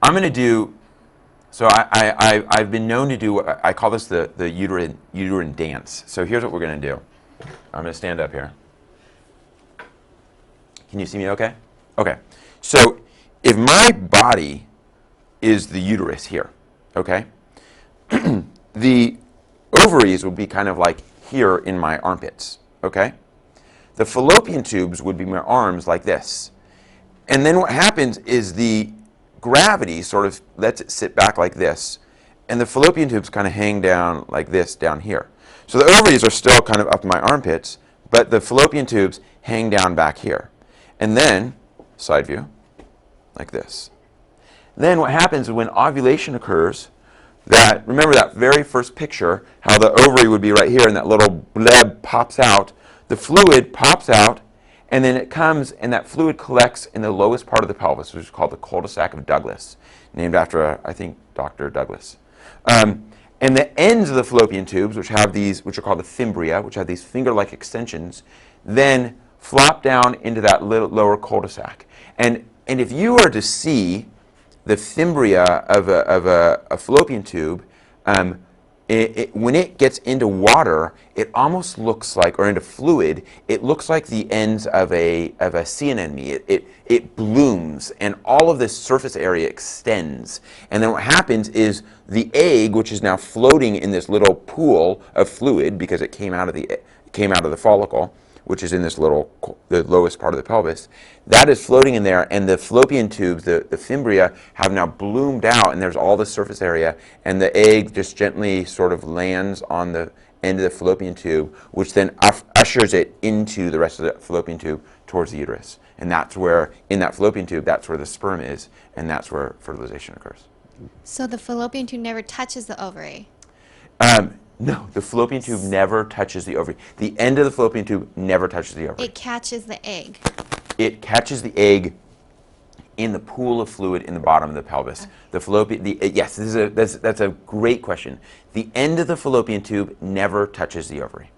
I'm going to do, so I've been known to do, I call this the uterine dance. So here's what we're going to do. I'm going to stand up here. Can you see me okay? Okay. So if my body is the uterus here, okay, the ovaries would be kind of like here in my armpits, okay? The fallopian tubes would be my arms like this. And then what happens is the gravity sort of lets it sit back like this, and the fallopian tubes kind of hang down like this down here. So the ovaries are still kind of up in my armpits, but the fallopian tubes hang down back here. And then, side view, like this. Then what happens is when ovulation occurs, remember that very first picture, how the ovary would be right here and that little bleb pops out, the fluid pops out, and then it comes and that fluid collects in the lowest part of the pelvis, which is called the cul-de-sac of Douglas, named after, I think, Dr. Douglas. And the ends of the fallopian tubes, which have these, which are called the fimbria, which have these finger-like extensions, then flop down into that little lower cul-de-sac. And if you were to see the fimbria of a fallopian tube, when it gets into water, it almost looks like, or into fluid, it looks like the ends of a sea anemone. It blooms, and all of this surface area extends. And then what happens is the egg, which is now floating in this little pool of fluid because it came out of the follicle, which is in this the lowest part of the pelvis, that is floating in there, and the fallopian tubes, the fimbria, have now bloomed out, and there's all the surface area, and the egg just gently sort of lands on the end of the fallopian tube, which then ushers it into the rest of the fallopian tube towards the uterus. And that's where, in that fallopian tube, that's where the sperm is, and that's where fertilization occurs. So the fallopian tube never touches the ovary? No, the fallopian tube never touches the ovary. The end of the fallopian tube never touches the ovary. It catches the egg. It catches the egg in the pool of fluid in the bottom of the pelvis. The fallopian, yes, that's a great question. The end of the fallopian tube never touches the ovary.